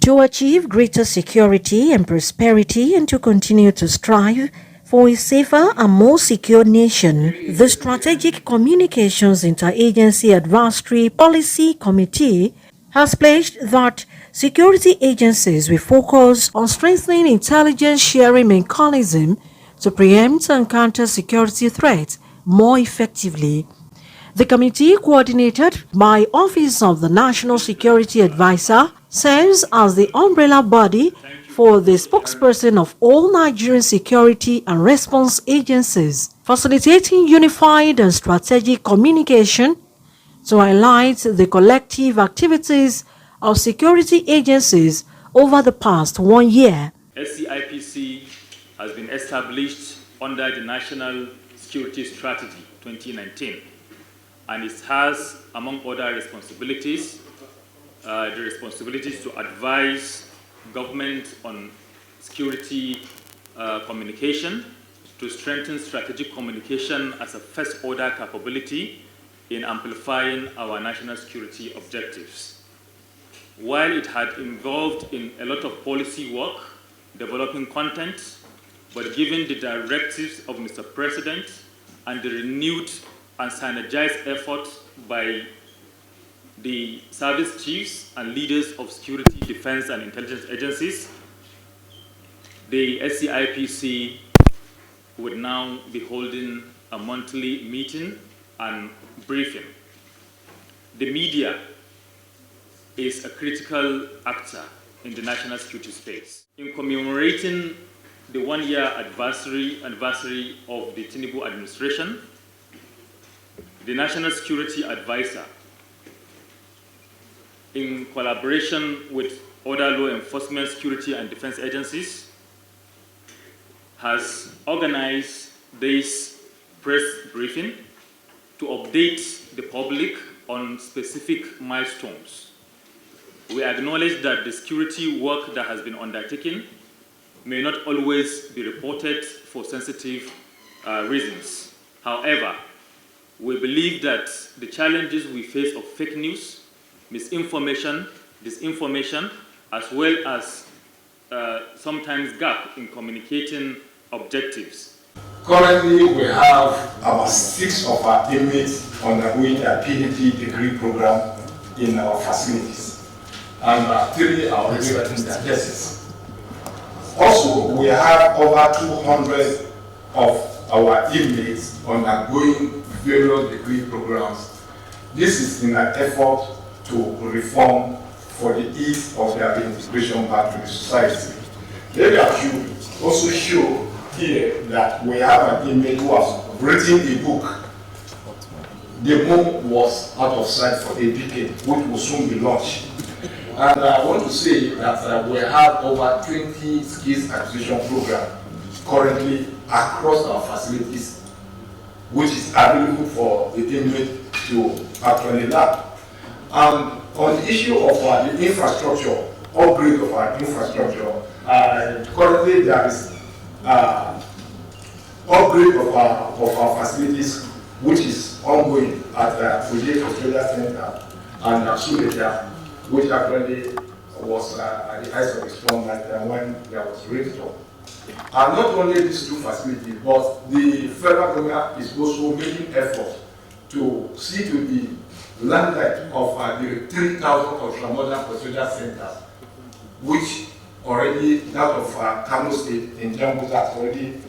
To achieve greater security and prosperity and to continue to strive for a safer and more secure nation, the Strategic Communications Interagency Advisory Policy Committee has pledged that security agencies will focus on strengthening intelligence sharing mechanism to preempt and counter security threats more effectively. The committee, coordinated by Office of the National Security Advisor, serves as the umbrella body for the spokesperson of all Nigerian security and response agencies, facilitating unified and strategic communication to highlight the collective activities of security agencies over the past 1 year. SCIPC has been established under the National Security Strategy 2019, and it has, among other responsibilities, the responsibilities to advise government on security communication, to strengthen strategic communication as a first-order capability in amplifying our national security objectives. While it had involved in a lot of policy work, developing content, but given the directives of Mr. President and the renewed and synergized effort by the service chiefs and leaders of security, defense, and intelligence agencies, the SCIPC would now be holding a monthly meeting and briefing. The media is a critical actor in the national security space. In commemorating the 1-year anniversary of the Tinubu administration, the National Security Advisor, in collaboration with other law enforcement, security, and defense agencies, has organized this press briefing to update the public on specific milestones. We acknowledge that the security work that has been undertaken may not always be reported for sensitive reasons. However, we believe that the challenges we face of fake news, misinformation, disinformation, as well as sometimes gap in communicating objectives. Currently, we have about 6 of our inmates undergoing a PhD degree program in our facilities, and 3 are already writing their thesis. Also, we have over 200 of our inmates undergoing various degree programs. This is in an effort to reform for the ease of their integration back to the society. Maybe I should also show here that we have an inmate who has written a book. The book was out of sight for a decade, which will soon be launched. And I want to say that we have over 20 skills acquisition programs currently across our facilities, which is available for the inmate to actually learn. And on the issue of the infrastructure, upgrade of our infrastructure, currently there is upgrade of our facilities, which is ongoing at the Project Australia Center and Suleja, which actually was at the height of a storm when there was rainstorm. And not only these 2 facilities, but the federal government is also making efforts to see to the landline of the 3,000 ultramodern procedure centers, which already that of Kano State in Jambuta has already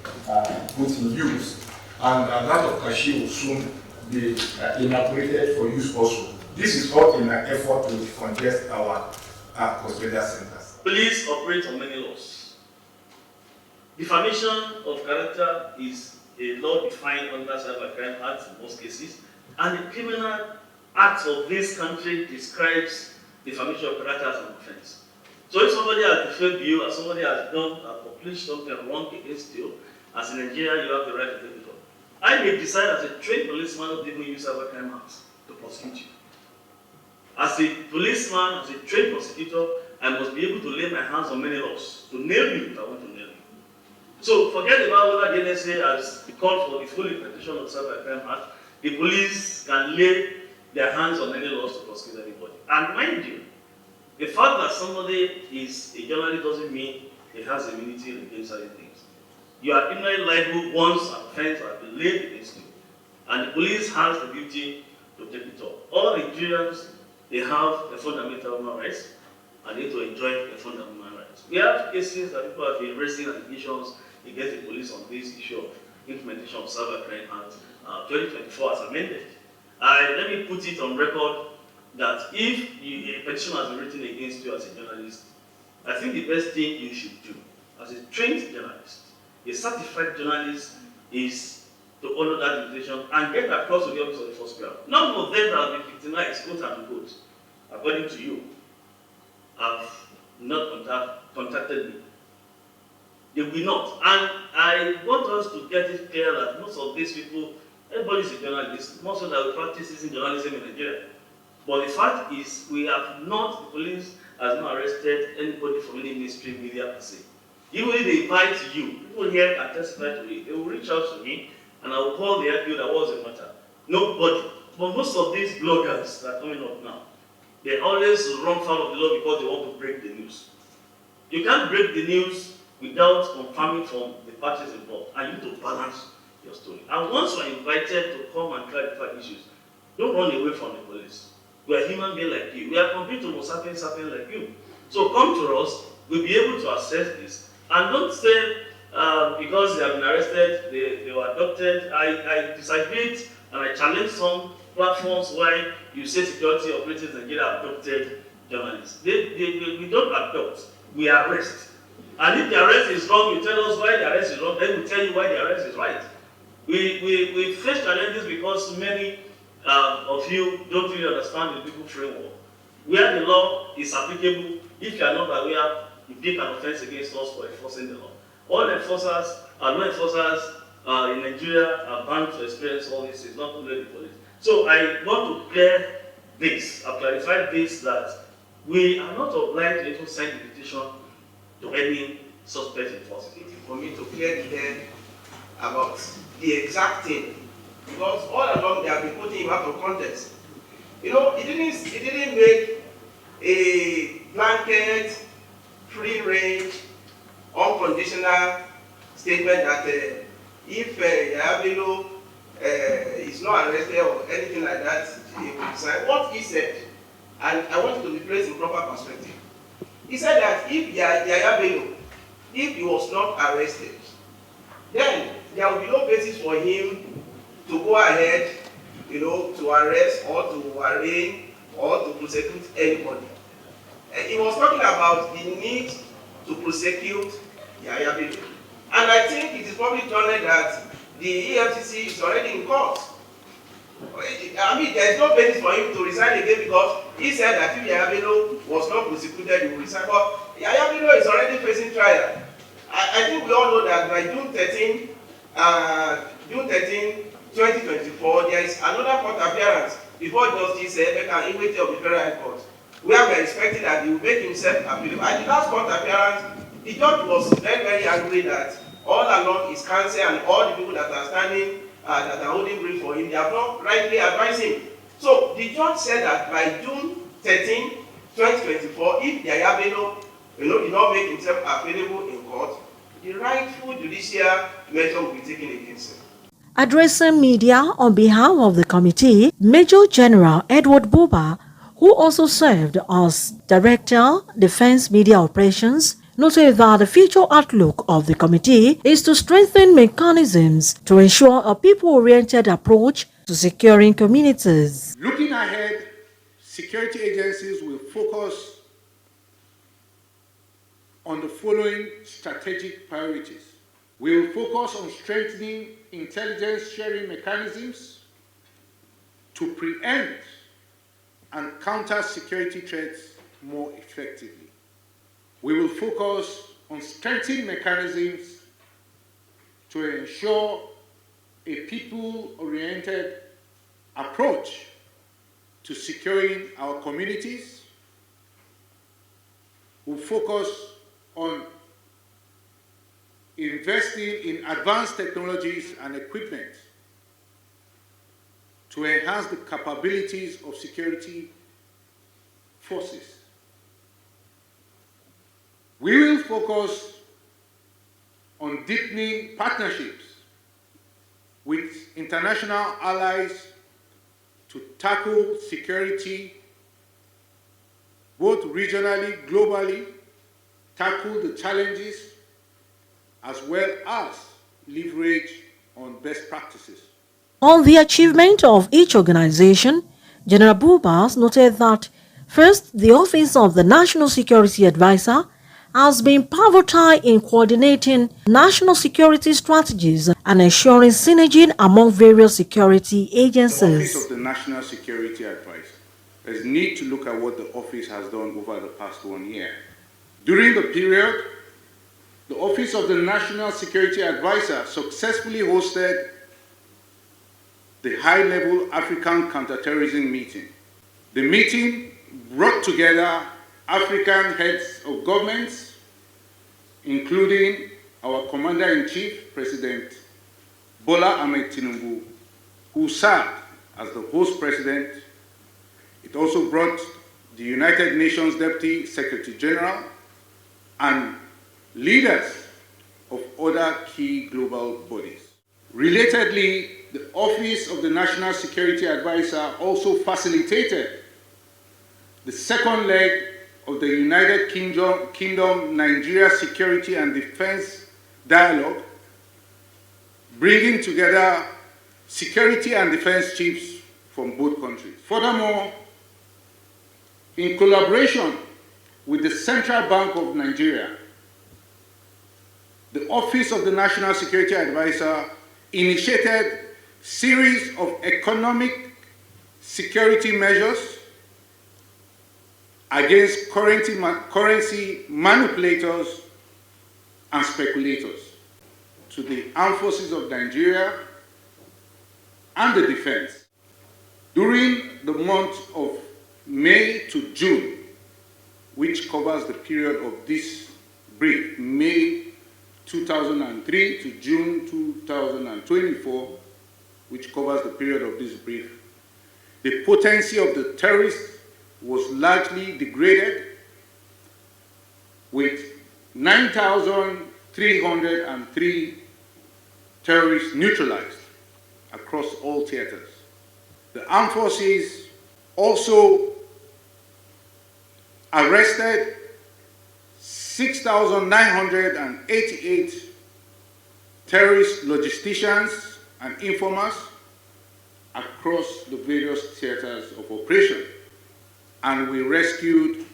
put in use, and that of Kashi will soon be inaugurated for use also. This is all in an effort to congest our custodial centers. Police operate on many laws. Defamation of character is a law defined under Cybercrime Act in most cases, and the Criminal Act of this country describes defamation of character as an offense. So if somebody has defamed you, or somebody has done accomplished something wrong against you, as in Nigeria, you have the right to take it up. I may decide as a trained policeman not even use Cybercrime Act to prosecute you. As a policeman, as a trained prosecutor, I must be able to lay my hands on many laws to nail you if I want to nail you. So forget about whether the NSA has called for the full implementation of the Cybercrime Act. The police can lay their hands on any laws to prosecute anybody. And mind you, The fact that somebody is a journalist doesn't mean he has immunity against certain things. You are criminally liable once an offense has been laid against you, and the police has the duty to take it up. All Nigerians, they have a fundamental human rights, and they need to enjoy the fundamental human rights. We have cases that people have been raising allegations against the police on this issue of implementation of Cybercrime Act 2024 as amended. Let me put it on record that if a petition has been written against you as a journalist, I think the best thing you should do as a trained journalist, a certified journalist, is to honor that invitation and get across to the office of the first bureau. None of them that have been victimized, quote unquote, according to you, have not contacted me. They will not. And I want us to get it clear that most of these people, everybody is a journalist, most of them practice journalism in Nigeria. But the fact is, we have not, the police has not arrested anybody from any mainstream media per se. Even if they invite you, people here can testify to it, they will reach out to me and I will call the IPO that was the matter. Nobody. But most of these bloggers that are coming up now, they always run foul of the law because they want to break the news. You can't break the news without confirming from the parties involved, and you need to balance your story. And once you are invited to come and clarify issues, don't run away from the police. We are human beings like you. We are competing with sapiens like you. So come to us, we'll be able to assess this. And don't say, because they have been arrested, they were abducted. I disagreed and I challenged some platforms why you say security operatives in Nigeria abducted journalists. We don't abduct, we arrest. And if the arrest is wrong, you tell us why the arrest is wrong, then we tell you why the arrest is right. We face challenges because many of you don't really understand the legal framework. Where the law is applicable, if you are not aware, you pick an offense against us for enforcing the law. All enforcers, law enforcers in Nigeria are bound to experience all this. It's not only the police. So I want to clear this, I've clarified this, that we are not obliged to even send the petition to any suspect enforcer. For me to clear the air about the exact thing, because all along they have been putting him out of context. You know, he didn't make a blanket, free range, unconditional statement that if Yabelo is not arrested or anything like that, he will resign. What he said, and I want it to be placed in proper perspective. He said that if Yabelo, if he was not arrested, then there will be no basis for him to go ahead, you know, to arrest or to arraign or to prosecute anybody. He was talking about the need to prosecute Yahya Bello. And I think it is public knowledge that the EFCC is already in court. I mean, there is no basis for him to resign again because he said that if Yahya Bello was not prosecuted, he would resign. But Yahya Bello is already facing trial. I think we all know that by June 13, 2024, there is another court appearance before Justice Emeka Iwete of the Federal High Court, where we are expecting that he will make himself available. At the last court appearance, the judge was very, very angry that all along his counsel and all the people that are standing, that are holding brief for him, they have not rightly advised him. So the judge said that by June 13, 2024, if Yahya Bello, did not make himself available in court, the rightful judicial measure will be taken against him. Addressing media on behalf of the committee, Major General Edward Buba, who also served as Director, Defense Media Operations, noted that the future outlook of the committee is to strengthen mechanisms to ensure a people-oriented approach to securing communities. Looking ahead, security agencies will focus on the following strategic priorities. We will focus on strengthening intelligence sharing mechanisms to preempt and counter security threats more effectively. We will focus on strengthening mechanisms to ensure a people-oriented approach to securing our communities. We'll focus on investing in advanced technologies and equipment to enhance the capabilities of security forces. We will focus on deepening partnerships with international allies to tackle security both regionally, globally, tackle the challenges, as well as leverage on best practices. On the achievement of each organization, General Buba noted that first, the Office of the National Security Advisor has been pivotal in coordinating national security strategies and ensuring synergy among various security The agencies. Office of the National Security Advisor. There's need to look at what the office has done over the past 1 year. During the period, the Office of the National Security Advisor successfully hosted the high-level African counterterrorism meeting. The meeting brought together African heads of governments, including our Commander-in-Chief, President Bola Ahmed Tinubu, who served as the host president. It also brought the United Nations Deputy Secretary General and leaders of other key global bodies. Relatedly, the Office of the National Security Advisor also facilitated the second leg of the United Kingdom Nigeria Security and Defense Dialogue, bringing together security and defense chiefs from both countries. Furthermore, in collaboration with the Central Bank of Nigeria, the Office of the National Security Advisor initiated a series of economic security measures against currency manipulators and speculators to the armed forces of Nigeria and the defense. During the month of May to June, which covers the period of this brief, May 2003 to June 2024, which covers the period of this brief, the potency of the terrorists was largely degraded, with 9,303 terrorists neutralized across all theaters. The armed forces also arrested 6,988 terrorist logisticians and informers across the various theaters of operation, and we rescued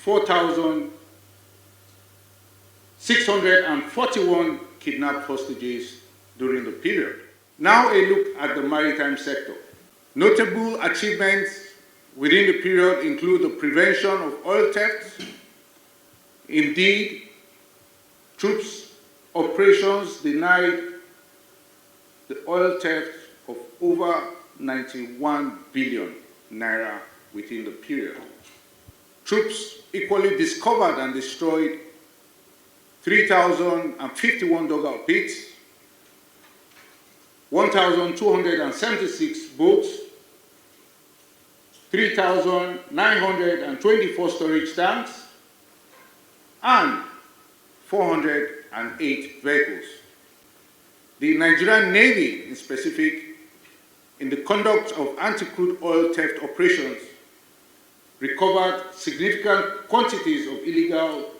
4,641 kidnapped hostages during the period. Now a look at the maritime sector. Notable achievements within the period include the prevention of oil theft. Indeed, troops' operations denied the oil theft of over 91 billion naira within the period. Troops equally discovered and destroyed 3,051 dugout pits, 1,276 boats, 3,924 storage tanks, and 408 vehicles. The Nigerian Navy, in specific, in the conduct of anti-crude oil theft operations, recovered significant quantities of illegal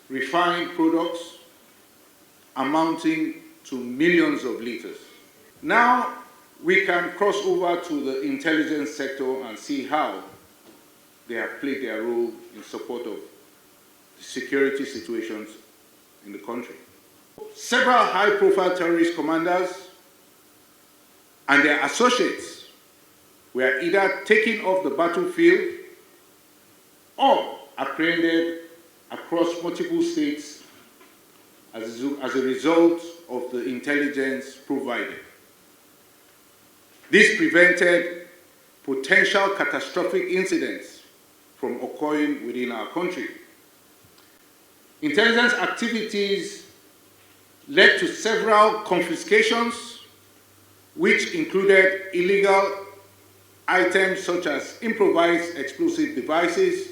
refined products amounting to millions of liters. Now we can cross over to the intelligence sector and see how they have played their role in support of the security situations in the country. Several high-profile terrorist commanders and their associates were either taken off the battlefield or apprehended across multiple states as a result of the intelligence provided. This prevented potential catastrophic incidents from occurring within our country. Intelligence activities led to several confiscations, which included illegal items such as improvised explosive devices,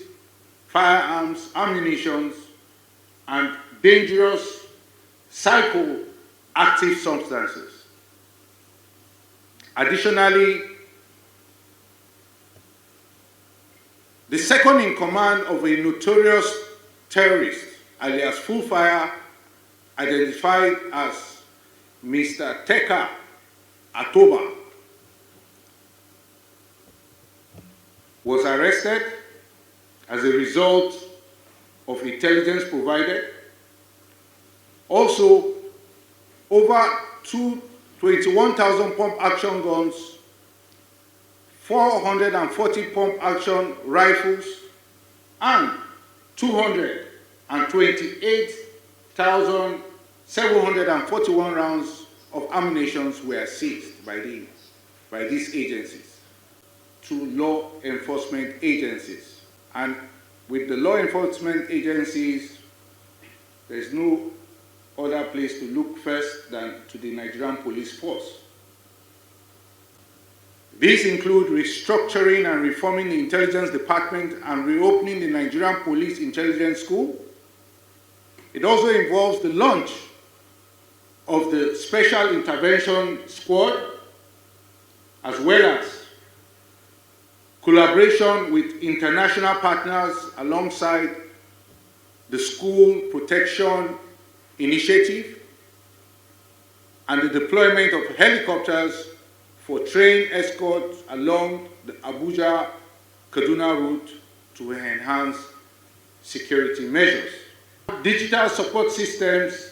firearms, ammunition, and dangerous psychoactive substances. Additionally, the second in command of a notorious terrorist, alias Full Fire, identified as Mr. Teka Atoba, was arrested as a result of intelligence provided. Also, over 21,000 pump action guns, 440 pump action rifles, and 228,741 rounds of ammunition were seized by these agencies to law enforcement agencies. And with the law enforcement agencies, there is no other place to look first than to the Nigerian Police Force. These include restructuring and reforming the Intelligence Department and reopening the Nigerian Police Intelligence School. It also involves the launch of the Special Intervention Squad, as well as collaboration with international partners alongside the School Protection Initiative and the deployment of helicopters for train escorts along the Abuja-Kaduna route to enhance security measures. Digital support systems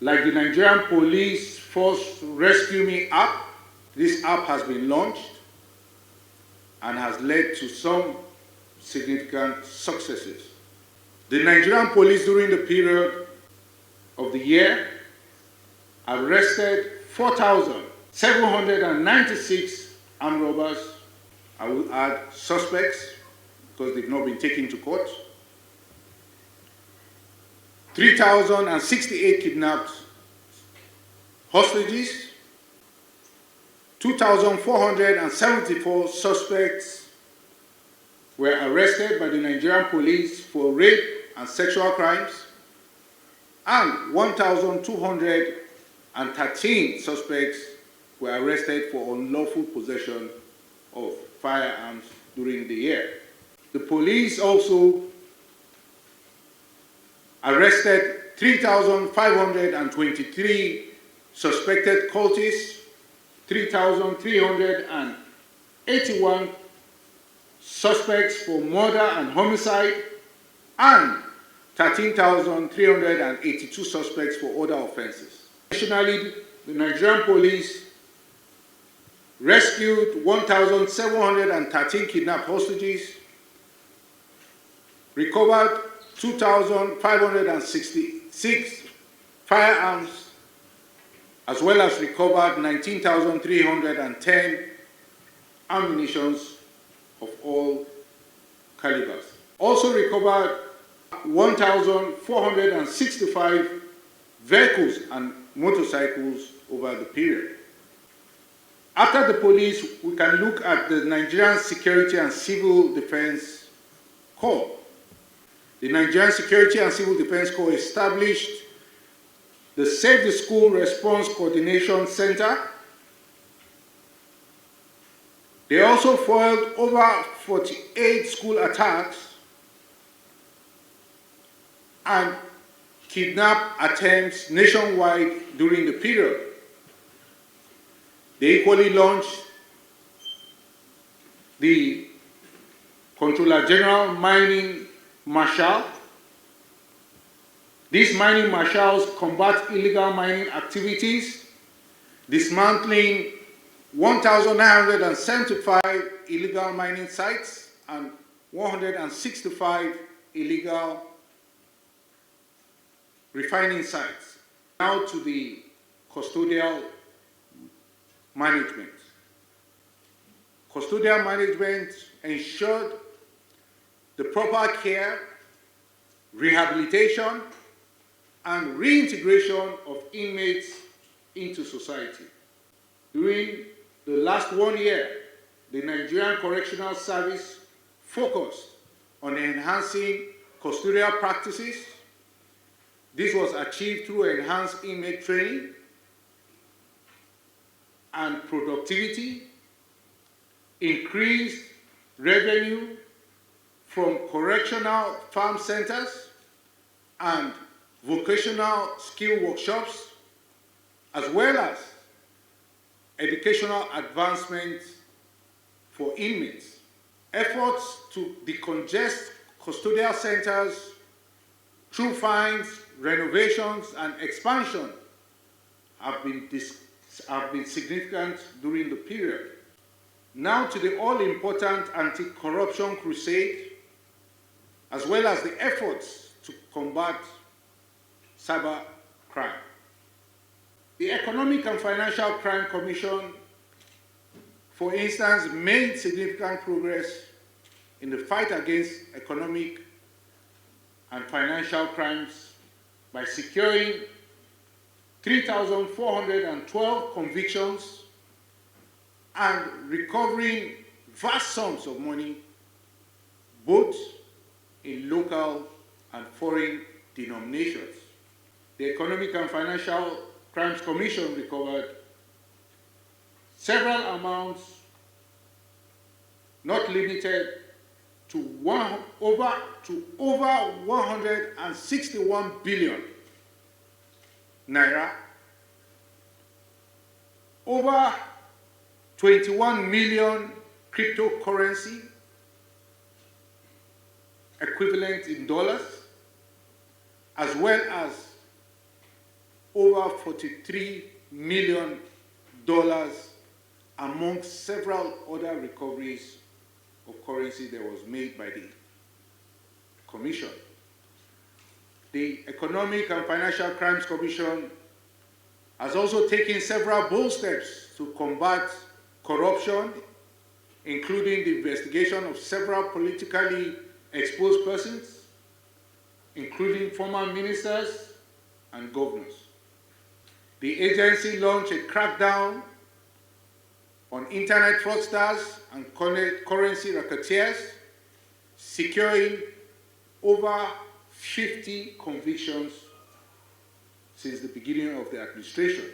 like the Nigerian Police Force Rescue Me app. This app has been launched and has led to some significant successes. The Nigerian police during the period of the year arrested 4,796 armed robbers. I will add suspects because they've not been taken to court. 3,068 kidnapped hostages. 2,474 suspects were arrested by the Nigerian police for rape and sexual crimes, and 1,213 suspects were arrested for unlawful possession of firearms during the year. The police also arrested 3,523 suspected cultists, 3,381 suspects for murder and homicide, and 13,382 suspects for other offenses. Additionally, the Nigerian police rescued 1,713 kidnapped hostages, recovered 2,566 firearms, as well as recovered 19,310 ammunition of all calibers. Also recovered 1,465 vehicles and motorcycles over the period. After the police, we can look at the Nigerian Security and Civil Defense Corps. The Nigerian Security and Civil Defense Corps established the Save the School Response Coordination Center. They also foiled over 48 school attacks and kidnap attempts nationwide during the period. They equally launched the Controller General Mining Marshal. These mining marshals combat illegal mining activities, dismantling 1,975 illegal mining sites and 165 illegal refining sites. Now to the custodial management. Custodial management ensured the proper care, rehabilitation, and reintegration of inmates into society. During the last 1 year, the Nigerian Correctional Service focused on enhancing custodial practices. This was achieved through enhanced inmate training and productivity, increased revenue from correctional farm centers and vocational skill workshops, as well as educational advancement for inmates. Efforts to decongest custodial centers through fines, renovations, and expansion have been significant during the period. Now to the all-important anti-corruption crusade, as well as the efforts to combat cyber crime. The Economic and Financial Crime Commission, for instance, made significant progress in the fight against economic and financial crimes by securing 3,412 convictions and recovering vast sums of money, both in local and foreign denominations. The Economic and Financial Crimes Commission recovered several amounts not limited to over 161 billion naira, over 21 million cryptocurrency equivalent in dollars, as well as over $43 million among several other recoveries of currency that was made by the Commission. The Economic and Financial Crimes Commission has also taken several bold steps to combat corruption, including the investigation of several politically exposed persons, including former ministers and governors. The agency launched a crackdown on internet fraudsters and currency racketeers, securing over 50 convictions since the beginning of the administration.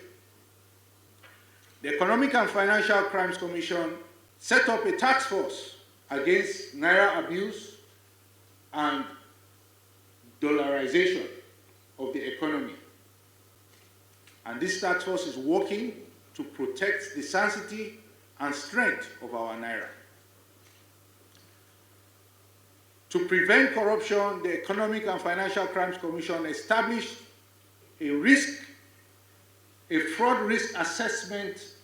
The Economic and Financial Crimes Commission set up a task force against naira abuse and dollarization of the economy. And this task force is working to protect the sanctity and strength of our naira. To prevent corruption, the Economic and Financial Crimes Commission established a fraud risk assessment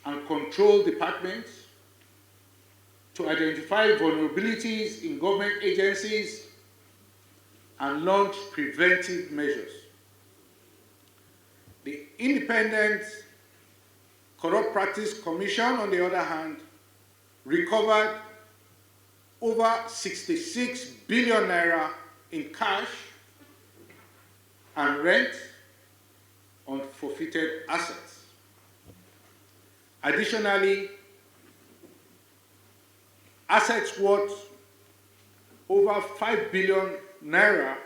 and control department to identify vulnerabilities in government agencies and launch preventive measures. The Independent Corrupt Practice Commission, on the other hand, recovered over 66 billion naira in cash and rent on forfeited assets. Additionally, assets worth over 5 billion naira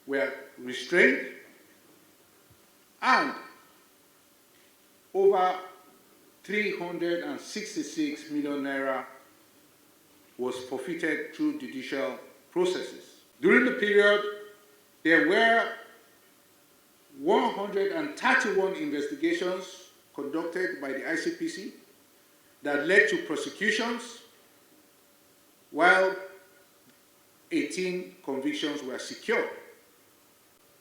were restrained and over 366 million naira was forfeited through judicial processes. During the period, there were 131 investigations conducted by the ICPC that led to prosecutions, while 18 convictions were secured.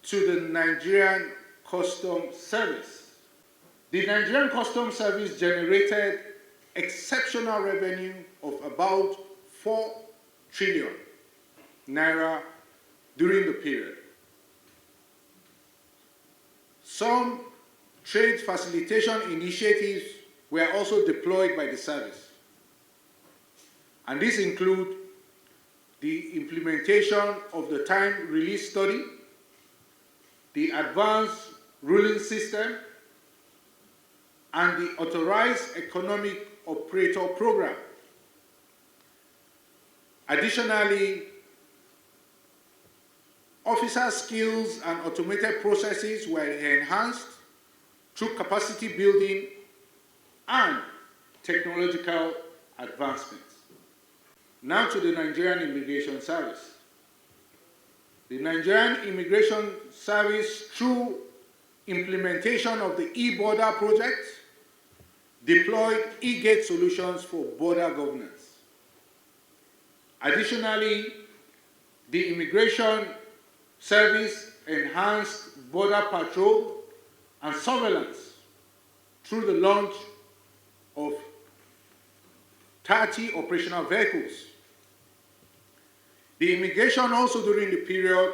To the Nigerian Customs Service. The Nigerian Customs Service generated exceptional revenue of about 4 trillion naira during the period. Some trade facilitation initiatives were also deployed by the service. And these include the implementation of the time release study, the advanced ruling system, and the authorized economic operator program. Additionally, officer skills and automated processes were enhanced through capacity building and technological advancements. Now to the Nigerian Immigration Service. The Nigerian Immigration Service, through implementation of the e-border project, deployed e-gate solutions for border governance. Additionally, the Immigration Service enhanced border patrol and surveillance through the launch of 30 operational vehicles. The immigration also during the period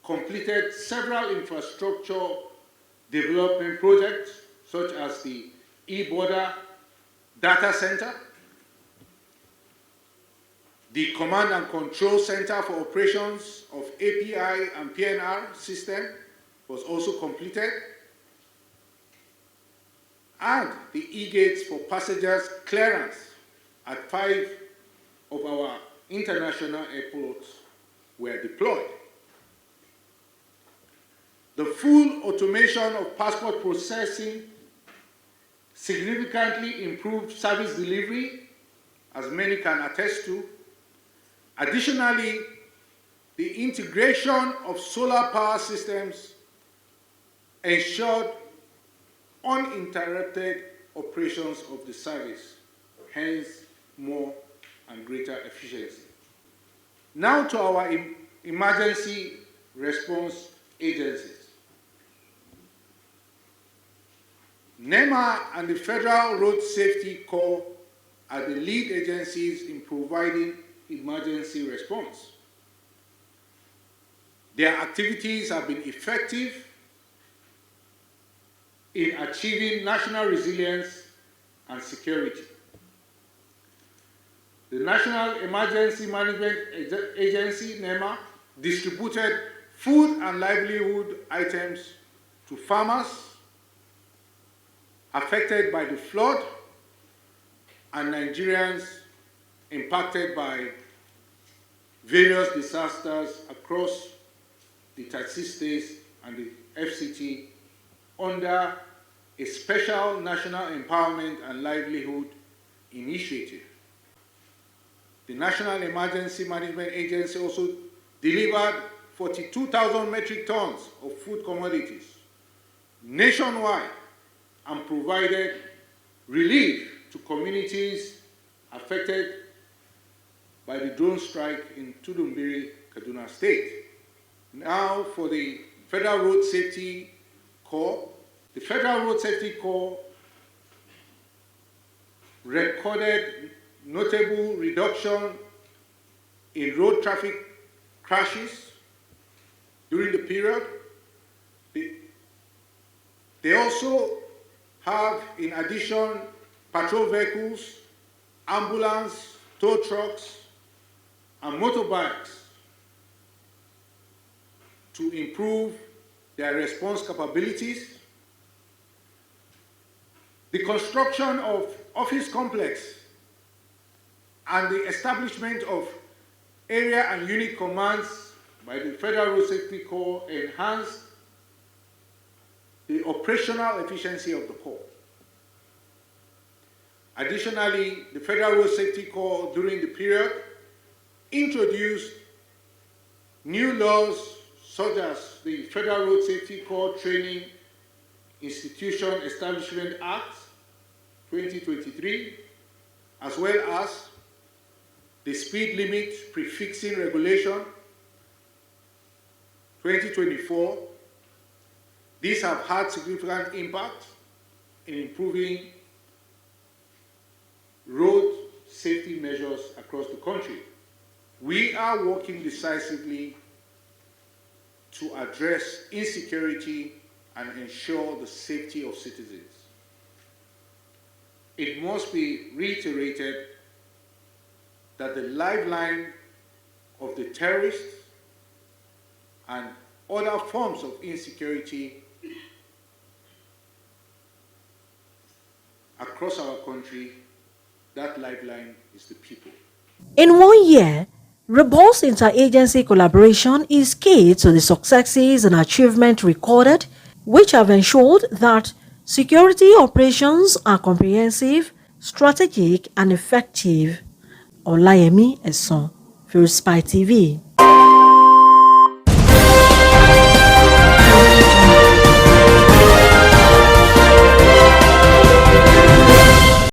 completed several infrastructure development projects such as the e-border data center, the command and control center for operations of API and PNR system was also completed, and the e-gates for passengers clearance at 5 of our international airports were deployed. The full automation of passport processing significantly improved service delivery, as many can attest to. Additionally, the integration of solar power systems ensured uninterrupted operations of the service, hence more and greater efficiency. Now to our emergency response agencies. NEMA and the Federal Road Safety Corps are the lead agencies in providing emergency response. Their activities have been effective in achieving national resilience and security. The National Emergency Management Agency, NEMA, distributed food and livelihood items to farmers affected by the flood and Nigerians impacted by various disasters across the 36 states and the FCT under a special national empowerment and livelihood initiative. The National Emergency Management Agency also delivered 42,000 metric tons of food commodities nationwide and provided relief to communities affected by the drone strike in Tudumbiri, Kaduna State. Now for the Federal Road Safety Corps. The Federal Road Safety Corps recorded notable reduction in road traffic crashes during the period. They also have, in addition, patrol vehicles, ambulance, tow trucks, and motorbikes to improve their response capabilities. The construction of office complex and the establishment of area and unit commands by the Federal Road Safety Corps enhanced the operational efficiency of the Corps. Additionally, the Federal Road Safety Corps during the period introduced new laws such as the Federal Road Safety Corps Training Institution Establishment Act 2023, as well as the Speed Limit Prefixing Regulation 2024. These have had significant impact in improving road safety measures across the country. We are working decisively to address insecurity and ensure the safety of citizens. It must be reiterated that the lifeline of the terrorists and other forms of insecurity across our country, that lifeline is the people. In 1 year, Robust interagency collaboration is key to the successes and achievements recorded, which have ensured that security operations are comprehensive, strategic, and effective. Olayemi Eson, Spy TV.